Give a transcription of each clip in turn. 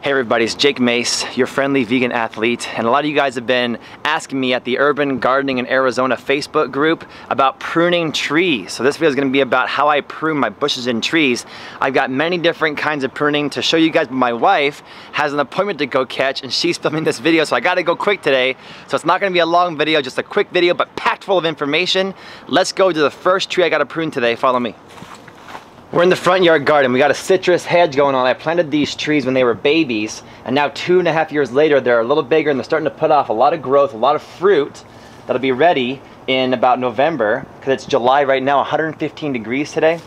Hey everybody, it's Jake Mace, your friendly vegan athlete, and a lot of you guys have been asking me at the Urban Gardening in Arizona Facebook group about pruning trees. So this video is going to be about how I prune my bushes and trees. I've got many different kinds of pruning to show you guys, but my wife has an appointment to go catch and she's filming this video, so I got to go quick today. So it's not going to be a long video, just a quick video, but packed full of information. Let's go to the first tree I got to prune today. Follow me. We're in the front yard garden. We got a citrus hedge going on. I planted these trees when they were babies, and now 2.5 years later, they're a little bigger and they're starting to put off a lot of growth, a lot of fruit that'll be ready in about November, because it's July right now, 115 degrees today.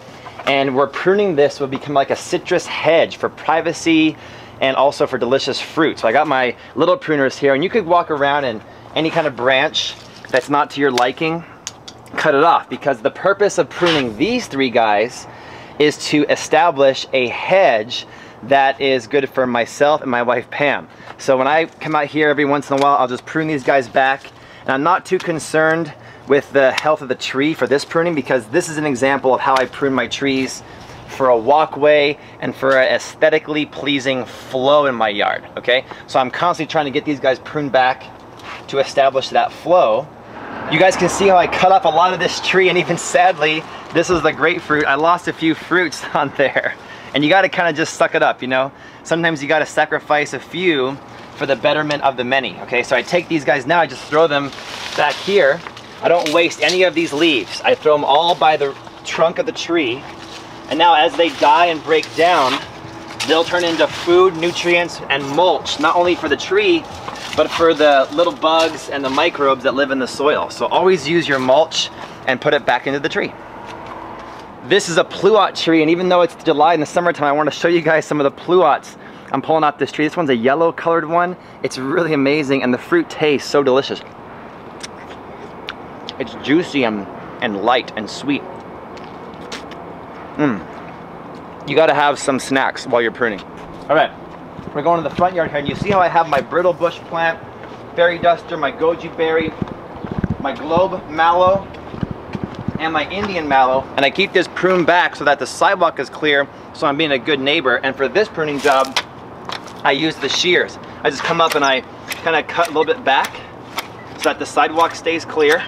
And we're pruning this will become like a citrus hedge for privacy and also for delicious fruit. So I got my little pruners here, and you could walk around and any kind of branch that's not to your liking, cut it off, because the purpose of pruning these three guys is to establish a hedge that is good for myself and my wife Pam. So when I come out here every once in a while, I'll just prune these guys back, and I'm not too concerned with the health of the tree for this pruning, because this is an example of how I prune my trees for a walkway and for an aesthetically pleasing flow in my yard, okay? So I'm constantly trying to get these guys pruned back to establish that flow. You guys can see how I cut off a lot of this tree, and even sadly, this is the grapefruit. I lost a few fruits on there. And you gotta kind of just suck it up, you know? Sometimes you gotta sacrifice a few for the betterment of the many, okay? So I take these guys now, I just throw them back here. I don't waste any of these leaves. I throw them all by the trunk of the tree. And now as they die and break down, they'll turn into food, nutrients, and mulch, not only for the tree, but for the little bugs and the microbes that live in the soil. So always use your mulch and put it back into the tree. This is a pluot tree, and even though it's July in the summertime, I want to show you guys some of the pluots I'm pulling off this tree. This one's a yellow colored one. It's really amazing, and the fruit tastes so delicious. It's juicy and light and sweet. You gotta have some snacks while you're pruning. All right, we're going to the front yard here, and you see how I have my brittle bush plant, berry duster, my goji berry, my globe mallow, and my Indian mallow, and I keep this pruned back so that the sidewalk is clear, so I'm being a good neighbor. And for this pruning job, I use the shears. I just come up and I kind of cut a little bit back so that the sidewalk stays clear,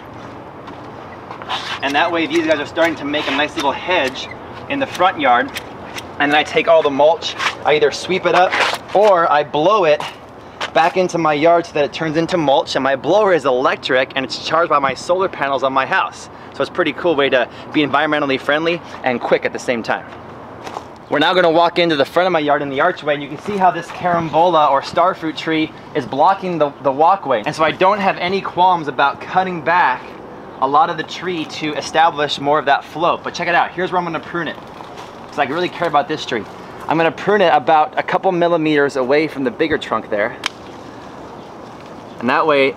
and that way these guys are starting to make a nice little hedge in the front yard. And then I take all the mulch, I either sweep it up or I blow it back into my yard so that it turns into mulch. And my blower is electric and it's charged by my solar panels on my house. So it's a pretty cool way to be environmentally friendly and quick at the same time. We're now going to walk into the front of my yard in the archway, and you can see how this carambola or starfruit tree is blocking the walkway. And so I don't have any qualms about cutting back a lot of the tree to establish more of that flow. But check it out, here's where I'm going to prune it, because I really care about this tree. I'm going to prune it about a couple millimeters away from the bigger trunk there. And that way,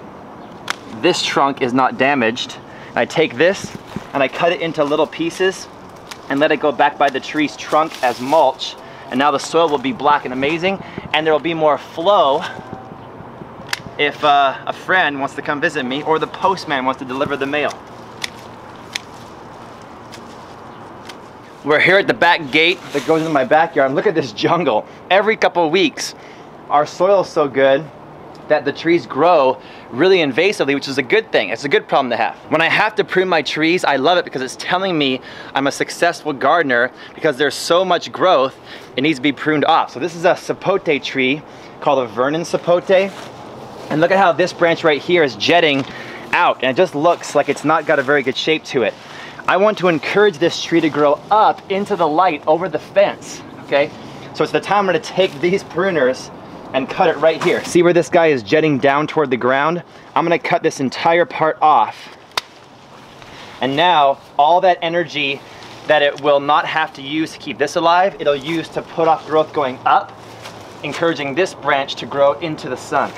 this trunk is not damaged. I take this and I cut it into little pieces and let it go back by the tree's trunk as mulch. And now the soil will be black and amazing, and there will be more flow if a friend wants to come visit me or the postman wants to deliver the mail. We're here at the back gate that goes into my backyard, and look at this jungle. Every couple of weeks, our soil is so good that the trees grow really invasively, which is a good thing. It's a good problem to have. When I have to prune my trees, I love it because it's telling me I'm a successful gardener, because there's so much growth, it needs to be pruned off. So this is a sapote tree called a Vernon sapote. And look at how this branch right here is jetting out, and it just looks like it's not got a very good shape to it. I want to encourage this tree to grow up into the light over the fence, okay? So it's the time I'm gonna take these pruners and cut it right here. See where this guy is jetting down toward the ground? I'm gonna cut this entire part off. And now, all that energy that it will not have to use to keep this alive, it'll use to put off growth going up, encouraging this branch to grow into the sun.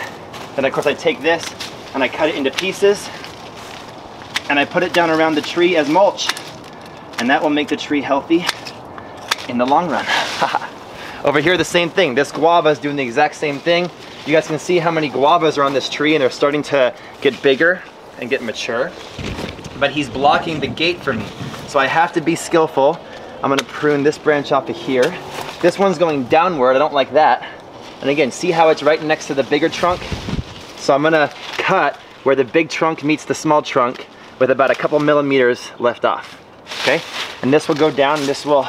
Then of course I take this and I cut it into pieces, and I put it down around the tree as mulch. And that will make the tree healthy in the long run. Over here, the same thing. This guava is doing the exact same thing. You guys can see how many guavas are on this tree, and they're starting to get bigger and get mature. But he's blocking the gate for me. So I have to be skillful. I'm gonna prune this branch off of here. This one's going downward, I don't like that. And again, see how it's right next to the bigger trunk? So I'm gonna cut where the big trunk meets the small trunk with about a couple millimeters left off, okay? And this will go down and this will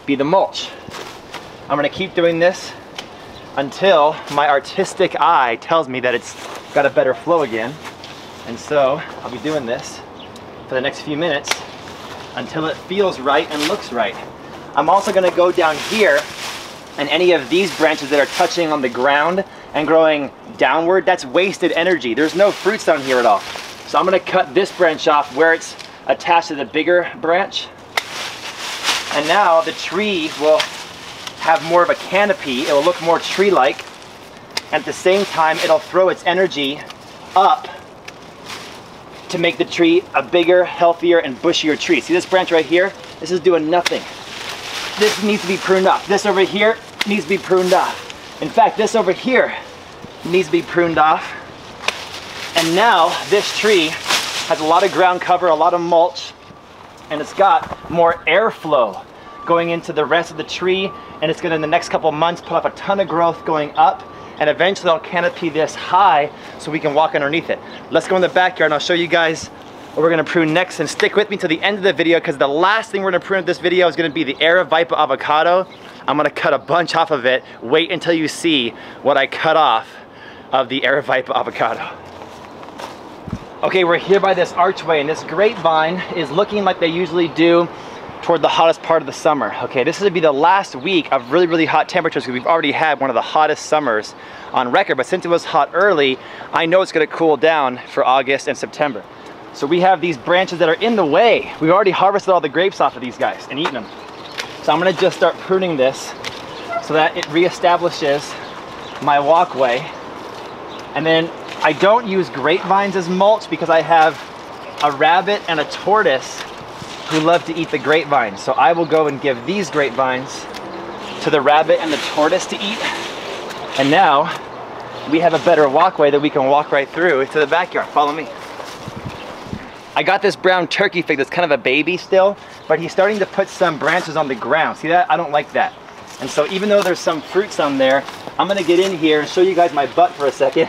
be the mulch. I'm gonna keep doing this until my artistic eye tells me that it's got a better flow again. And so I'll be doing this for the next few minutes until it feels right and looks right. I'm also gonna go down here, and any of these branches that are touching on the ground and growing downward, that's wasted energy. There's no fruits down here at all. So I'm gonna cut this branch off where it's attached to the bigger branch. And now the tree will have more of a canopy. It will look more tree-like. And at the same time, it'll throw its energy up to make the tree a bigger, healthier, and bushier tree. See this branch right here? This is doing nothing. This needs to be pruned off. This over here needs to be pruned off. In fact, this over here needs to be pruned off. And now this tree has a lot of ground cover, a lot of mulch, and it's got more airflow going into the rest of the tree, and it's gonna, in the next couple of months, put up a ton of growth going up, and eventually I'll canopy this high so we can walk underneath it. Let's go in the backyard and I'll show you guys what we're gonna prune next, and stick with me to the end of the video because the last thing we're gonna prune in this video is gonna be the Aravaipa avocado. I'm gonna cut a bunch off of it. Wait until you see what I cut off of the Aravaipa avocado. Okay, we're here by this archway, and this grapevine is looking like they usually do toward the hottest part of the summer. Okay, this is gonna be the last week of really, really hot temperatures because we've already had one of the hottest summers on record, but since it was hot early, I know it's gonna cool down for August and September. So we have these branches that are in the way. We've already harvested all the grapes off of these guys and eaten them. So I'm gonna just start pruning this so that it reestablishes my walkway. And then I don't use grapevines as mulch because I have a rabbit and a tortoise who love to eat the grapevines. So I will go and give these grapevines to the rabbit and the tortoise to eat. And now we have a better walkway that we can walk right through to the backyard. Follow me. I got this brown turkey fig that's kind of a baby still, but he's starting to put some branches on the ground. See that? I don't like that. And so even though there's some fruits on there, I'm gonna get in here and show you guys my butt for a second.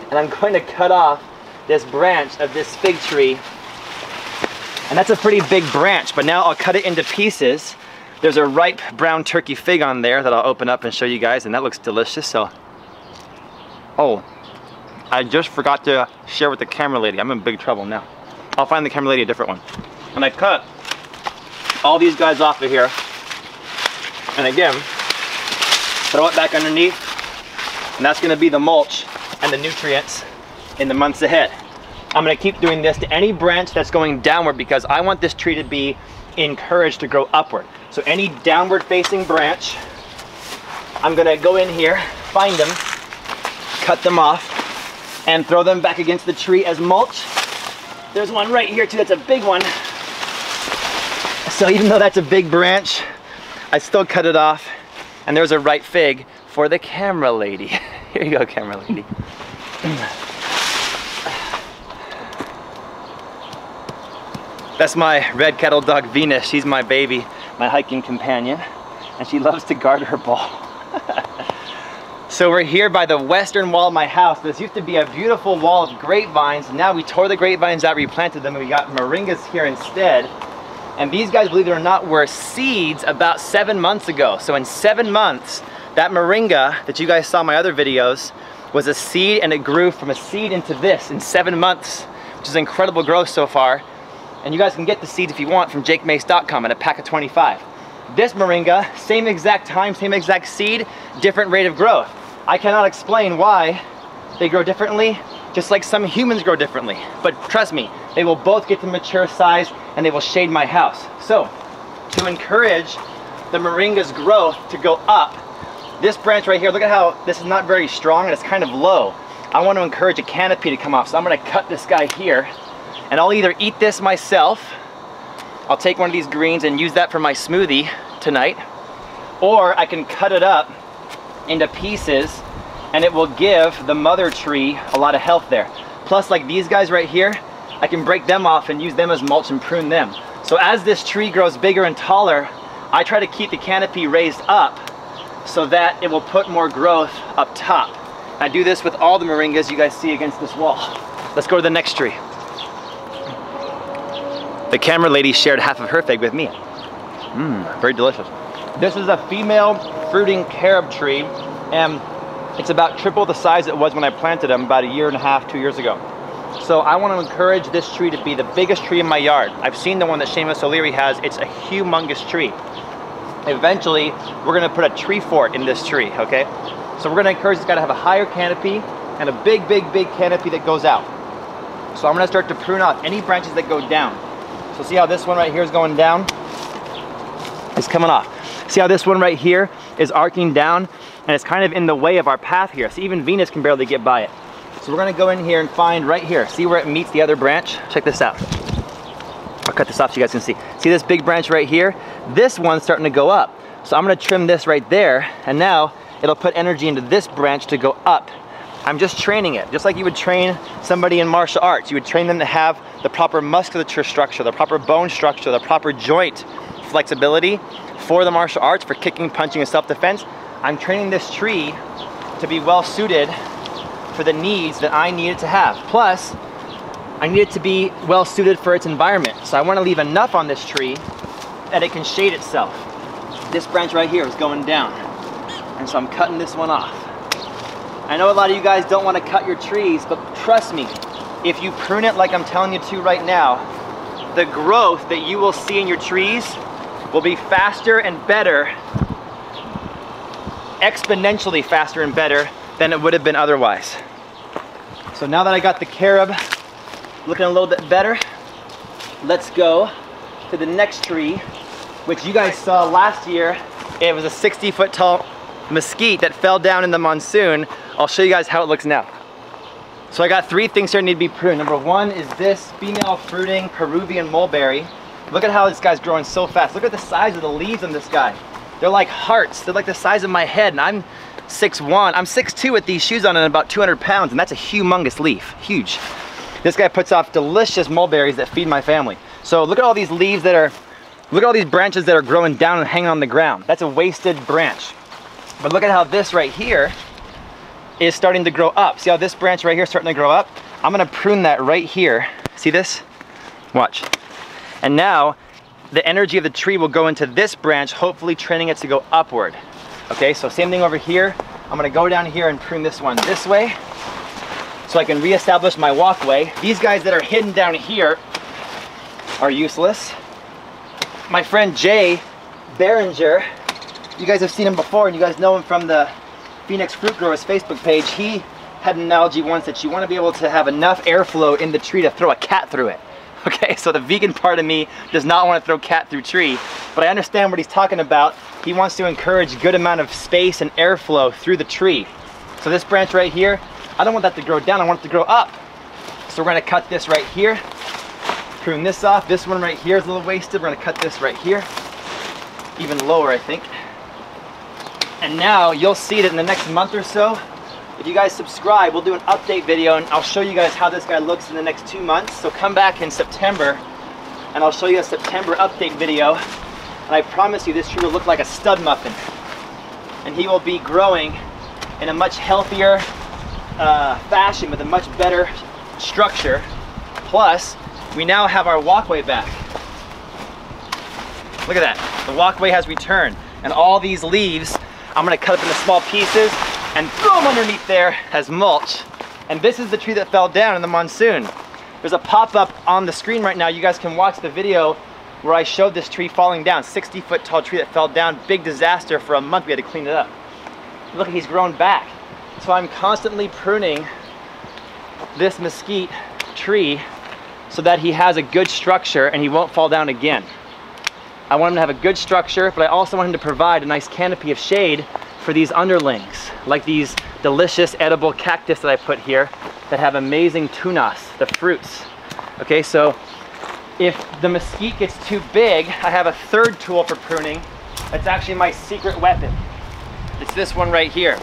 And I'm going to cut off this branch of this fig tree. And that's a pretty big branch, but now I'll cut it into pieces. There's a ripe brown turkey fig on there that I'll open up and show you guys, and that looks delicious. So, oh, I just forgot to share with the camera lady. I'm in big trouble now. I'll find the camera lady a different one. And I cut all these guys off of here. And again, throw it back underneath. And that's gonna be the mulch and the nutrients in the months ahead. I'm gonna keep doing this to any branch that's going downward because I want this tree to be encouraged to grow upward. So any downward facing branch, I'm gonna go in here, find them, cut them off, and throw them back against the tree as mulch. There's one right here too, that's a big one. So even though that's a big branch, I still cut it off, and there's a ripe fig for the camera lady. Here you go, camera lady. That's my red cattle dog Venus. She's my baby, my hiking companion, and she loves to guard her ball. So we're here by the western wall of my house. This used to be a beautiful wall of grapevines. Now we tore the grapevines out, replanted them, and we got moringas here instead. And these guys, believe it or not, were seeds about 7 months ago. So in 7 months, that moringa that you guys saw in my other videos was a seed, and it grew from a seed into this in 7 months, which is incredible growth so far. And you guys can get the seeds if you want from jakemace.com at a pack of 25. This moringa, same exact time, same exact seed, different rate of growth. I cannot explain why they grow differently, just like some humans grow differently. But trust me, they will both get to mature size and they will shade my house. So, to encourage the moringa's growth to go up, this branch right here, look at how this is not very strong and it's kind of low. I want to encourage a canopy to come off, so I'm going to cut this guy here. And I'll either eat this myself, I'll take one of these greens and use that for my smoothie tonight, or I can cut it up into pieces and it will give the mother tree a lot of health there. Plus, like these guys right here, I can break them off and use them as mulch and prune them. So as this tree grows bigger and taller, I try to keep the canopy raised up so that it will put more growth up top. I do this with all the moringas you guys see against this wall. Let's go to the next tree. The camera lady shared half of her fig with me. Very delicious. This is a female fruiting carob tree, and it's about triple the size it was when I planted them about 1.5 years, 2 years ago. So I want to encourage this tree to be the biggest tree in my yard. I've seen the one that Seamus O'Leary has. It's a humongous tree. Eventually, we're going to put a tree fort in this tree, okay? So we're going to encourage this guy to have a higher canopy and a big, big, big canopy that goes out. So I'm going to start to prune off any branches that go down. So see how this one right here is going down? It's coming off. See how this one right here is arcing down and it's kind of in the way of our path here. So even Venus can barely get by it. So we're gonna go in here and find right here. See where it meets the other branch? Check this out. I'll cut this off so you guys can see. See this big branch right here? This one's starting to go up. So I'm gonna trim this right there, and now it'll put energy into this branch to go up. I'm just training it, just like you would train somebody in martial arts. You would train them to have the proper musculature structure, the proper bone structure, the proper joint flexibility for the martial arts, for kicking, punching, and self-defense. I'm training this tree to be well suited for the needs that I need it to have. Plus, I need it to be well suited for its environment. So I want to leave enough on this tree that it can shade itself. This branch right here is going down, and so I'm cutting this one off. I know a lot of you guys don't want to cut your trees, but trust me, if you prune it like I'm telling you to right now, the growth that you will see in your trees will be faster and better, exponentially faster and better than it would have been otherwise. So now that I got the carob looking a little bit better, let's go to the next tree, which you guys saw last year. It was a 60-foot tall mesquite that fell down in the monsoon. I'll show you guys how it looks now. So I got 3 things here that need to be pruned. Number 1 is this female fruiting Peruvian mulberry. Look at how this guy's growing so fast. Look at the size of the leaves on this guy. They're like hearts. They're like the size of my head, and I'm 6'1". I'm 6'2" with these shoes on and about 200 pounds, and that's a humongous leaf, huge. This guy puts off delicious mulberries that feed my family. So look at all these leaves that are, look at all these branches that are growing down and hanging on the ground. That's a wasted branch. But look at how this right here is starting to grow up. See how this branch right here is starting to grow up? I'm gonna prune that right here. See this? Watch. And now the energy of the tree will go into this branch, hopefully training it to go upward. Okay, so same thing over here. I'm gonna go down here and prune this one this way so I can reestablish my walkway. These guys that are hidden down here are useless. My friend Jay Behringer, you guys have seen him before and you guys know him from the Phoenix Fruit Growers Facebook page. He had an analogy once that you want to be able to have enough airflow in the tree to throw a cat through it. Okay, so the vegan part of me does not want to throw cat through tree, but I understand what he's talking about. He wants to encourage good amount of space and airflow through the tree. So this branch right here, I don't want that to grow down, I want it to grow up. So we're going to cut this right here, prune this off. This one right here is a little wasted. We're going to cut this right here, even lower I think. And now you'll see that in the next month or so, if you guys subscribe, we'll do an update video and I'll show you guys how this guy looks in the next 2 months. So come back in September and I'll show you a September update video. And I promise you this tree will look like a stud muffin. And he will be growing in a much healthier fashion with a much better structure. Plus, we now have our walkway back. Look at that, the walkway has returned. And all these leaves, I'm gonna cut up into small pieces and throw them underneath there as mulch. And this is the tree that fell down in the monsoon. There's a pop-up on the screen right now. You guys can watch the video where I showed this tree falling down. 60-foot tall tree that fell down, big disaster. For a month we had to clean it up. Look, he's grown back. So I'm constantly pruning this mesquite tree so that he has a good structure and he won't fall down again. I want him to have a good structure, but I also want him to provide a nice canopy of shade for these underlings, like these delicious edible cactus that I put here that have amazing tunas, the fruits. Okay, so if the mesquite gets too big, I have a third tool for pruning. That's actually my secret weapon. It's this one right here.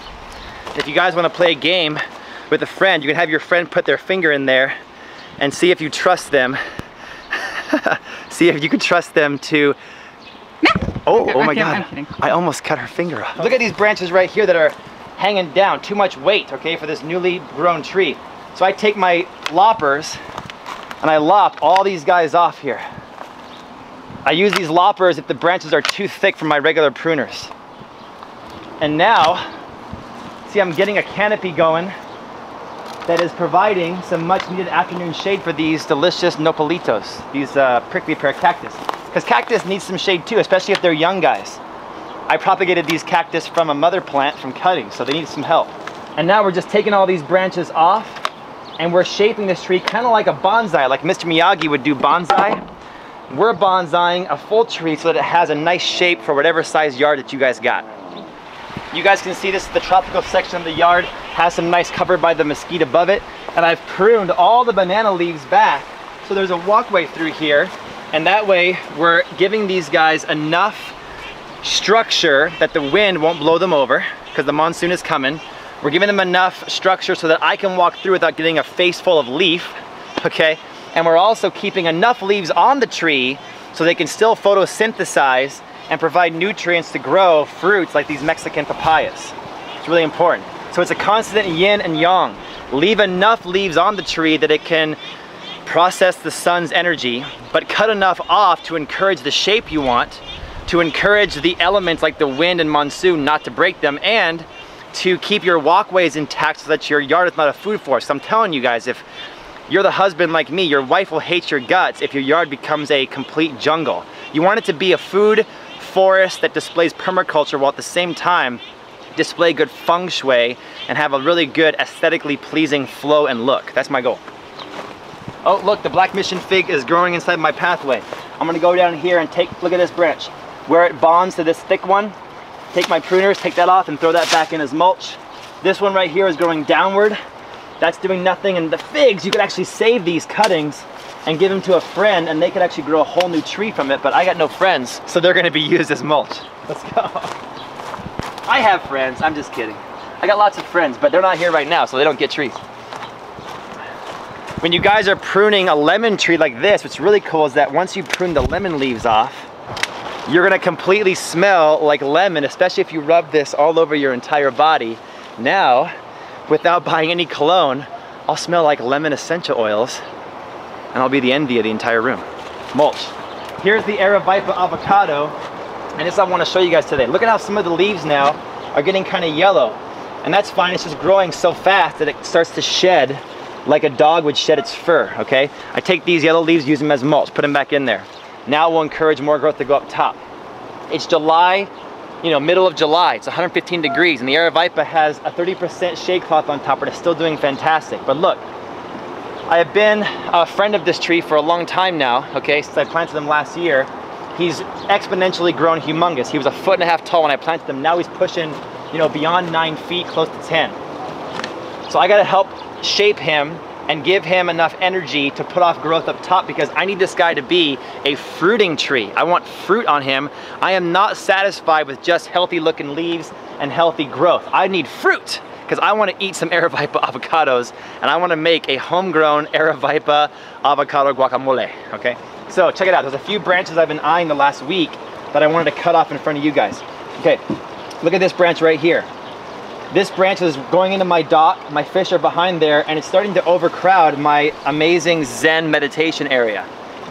If you guys want to play a game with a friend, you can have your friend put their finger in there and see if you trust them. See if you can trust them to Oh my God. I'm kidding. I almost cut her finger off. Look at these branches right here that are hanging down. Too much weight, okay, for this newly grown tree. So I take my loppers and I lop all these guys off here. I use these loppers if the branches are too thick for my regular pruners. And now, see, I'm getting a canopy going that is providing some much needed afternoon shade for these delicious nopalitos, these prickly pear cactus. Because cactus needs some shade too, especially if they're young guys. I propagated these cactus from a mother plant from cuttings, so they need some help. And now we're just taking all these branches off and we're shaping this tree kind of like a bonsai, like Mr. Miyagi would do bonsai. We're bonsaiing a full tree so that it has a nice shape for whatever size yard that you guys got. You guys can see this is the tropical section of the yard, has some nice cover by the mesquite above it, and I've pruned all the banana leaves back so there's a walkway through here, and that way we're giving these guys enough structure that the wind won't blow them over because the monsoon is coming. We're giving them enough structure so that I can walk through without getting a face full of leaf, okay? And we're also keeping enough leaves on the tree so they can still photosynthesize and provide nutrients to grow fruits like these Mexican papayas. It's really important. So it's a constant yin and yang. Leave enough leaves on the tree that it can process the sun's energy, but cut enough off to encourage the shape you want, to encourage the elements like the wind and monsoon not to break them, and to keep your walkways intact so that your yard is not a food forest. So I'm telling you guys, if you're the husband like me, your wife will hate your guts if your yard becomes a complete jungle. You want it to be a food forest that displays permaculture while at the same time display good feng shui and have a really good aesthetically pleasing flow and look. That's my goal. Oh look, the black mission fig is growing inside my pathway. I'm gonna go down here and look at this branch. Where it bonds to this thick one, take my pruners, take that off and throw that back in as mulch. This one right here is growing downward. That's doing nothing, and the figs, you could actually save these cuttings and give them to a friend and they could actually grow a whole new tree from it, but I got no friends, so they're gonna be used as mulch. Let's go. I have friends, I'm just kidding. I got lots of friends, but they're not here right now, so they don't get trees. When you guys are pruning a lemon tree like this, what's really cool is that once you prune the lemon leaves off, you're gonna completely smell like lemon, especially if you rub this all over your entire body. Now, without buying any cologne, I'll smell like lemon essential oils and I'll be the envy of the entire room. Mulch. Here's the Aravaipa avocado, and this I want to show you guys today. Look at how some of the leaves now are getting kind of yellow, and that's fine. It's just growing so fast that it starts to shed like a dog would shed its fur, okay? I take these yellow leaves, use them as mulch, put them back in there. Now we'll encourage more growth to go up top. It's July, you know, middle of July. It's 115 degrees, and the Aravaipa has a 30% shade cloth on top, but it's still doing fantastic. But look, I have been a friend of this tree for a long time now, okay, since I planted him last year. He's exponentially grown humongous. He was 1.5 feet tall when I planted him. Now he's pushing, you know, beyond 9 feet, close to 10. So I gotta help shape him and give him enough energy to put off growth up top, because I need this guy to be a fruiting tree. I want fruit on him. I am not satisfied with just healthy looking leaves and healthy growth. I need fruit, because I want to eat some Aravaipa avocados, and I want to make a homegrown Aravaipa avocado guacamole, okay? So check it out. There's a few branches I've been eyeing the last week that I wanted to cut off in front of you guys. Okay, look at this branch right here. This branch is going into my dock. My fish are behind there, and it's starting to overcrowd my amazing Zen meditation area.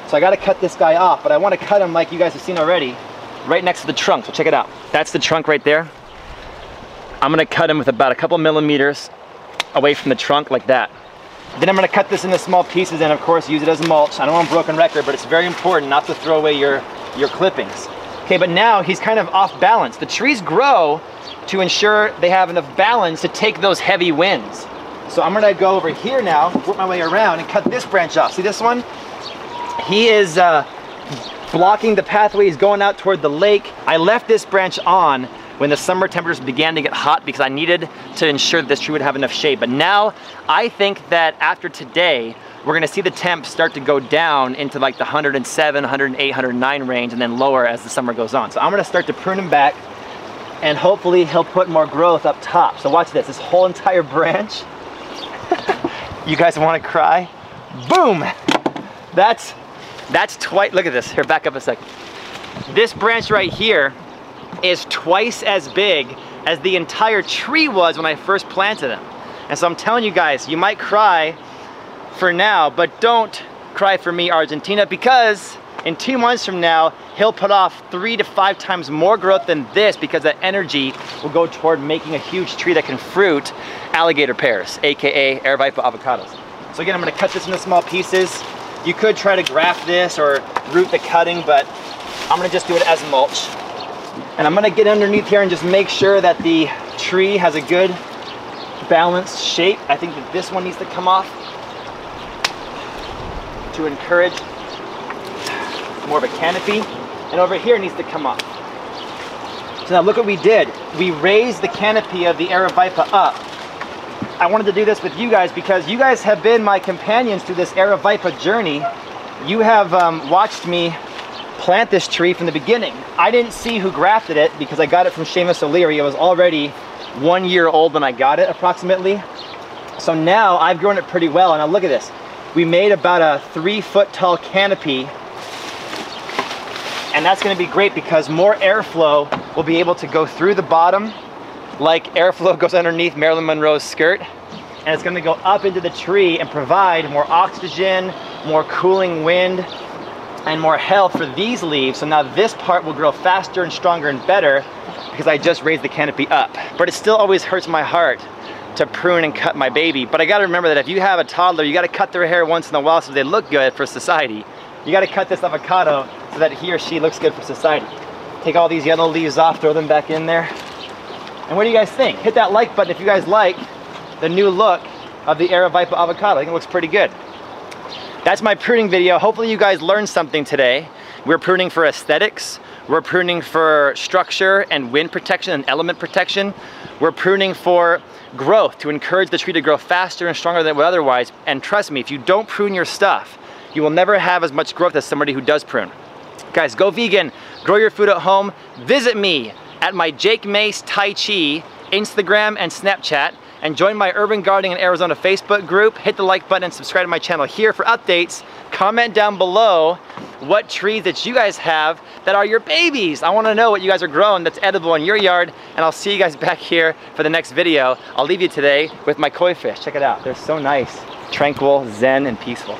So I got to cut this guy off, but I want to cut him like you guys have seen already, right next to the trunk. So check it out. That's the trunk right there. I'm gonna cut him with about a couple millimeters away from the trunk like that. Then I'm gonna cut this into small pieces and of course use it as mulch. I don't want a broken record, but it's very important not to throw away your clippings. Okay, but now he's kind of off balance. The trees grow to ensure they have enough balance to take those heavy winds. So I'm gonna go over here now, work my way around and cut this branch off. See this one? He is blocking the pathway. He's going out toward the lake. I left this branch on when the summer temperatures began to get hot because I needed to ensure that this tree would have enough shade. But now I think that after today, we're gonna see the temps start to go down into like the 107, 108, 109 range and then lower as the summer goes on. So I'm gonna start to prune him back and hopefully he'll put more growth up top. So watch this whole entire branch. You guys wanna cry? Boom! That's twice, look at this. Here, back up a second. This branch right here is twice as big as the entire tree was when I first planted them. And so I'm telling you guys, you might cry for now, but don't cry for me, Argentina, because in 2 months from now, he'll put off 3 to 5 times more growth than this, because that energy will go toward making a huge tree that can fruit alligator pears, AKA Aravaipa avocados. So again, I'm gonna cut this into small pieces. You could try to graft this or root the cutting, but I'm gonna just do it as mulch. And I'm gonna get underneath here and just make sure that the tree has a good balanced shape. I think that this one needs to come off to encourage more of a canopy, and over here needs to come off. So now look what we did. We raised the canopy of the Aravaipa up. I wanted to do this with you guys because you guys have been my companions through this Aravaipa journey. You have watched me plant this tree from the beginning. I didn't see who grafted it because I got it from Seamus O'Leary. It was already 1 year old when I got it, approximately. So now I've grown it pretty well, and now look at this. We made about a 3-foot tall canopy, and that's gonna be great because more airflow will be able to go through the bottom like airflow goes underneath Marilyn Monroe's skirt, and it's gonna go up into the tree and provide more oxygen, more cooling wind, and more health for these leaves. So now this part will grow faster and stronger and better because I just raised the canopy up. But it still always hurts my heart to prune and cut my baby. But I gotta remember that if you have a toddler, you gotta cut their hair once in a while so they look good for society. You gotta cut this avocado so that he or she looks good for society. Take all these yellow leaves off, throw them back in there. And what do you guys think? Hit that like button if you guys like the new look of the Aravaipa avocado. I think it looks pretty good. That's my pruning video. Hopefully you guys learned something today. We're pruning for aesthetics. We're pruning for structure and wind protection and element protection. We're pruning for growth, to encourage the tree to grow faster and stronger than it would otherwise. And trust me, if you don't prune your stuff, you will never have as much growth as somebody who does prune. Guys, go vegan, grow your food at home. Visit me at my Jake Mace Tai Chi Instagram and Snapchat, and join my Urban Gardening in Arizona Facebook group. Hit the like button and subscribe to my channel here for updates. Comment down below what trees that you guys have that are your babies. I want to know what you guys are growing that's edible in your yard, and I'll see you guys back here for the next video. I'll leave you today with my koi fish. Check it out. They're so nice, tranquil, zen, and peaceful.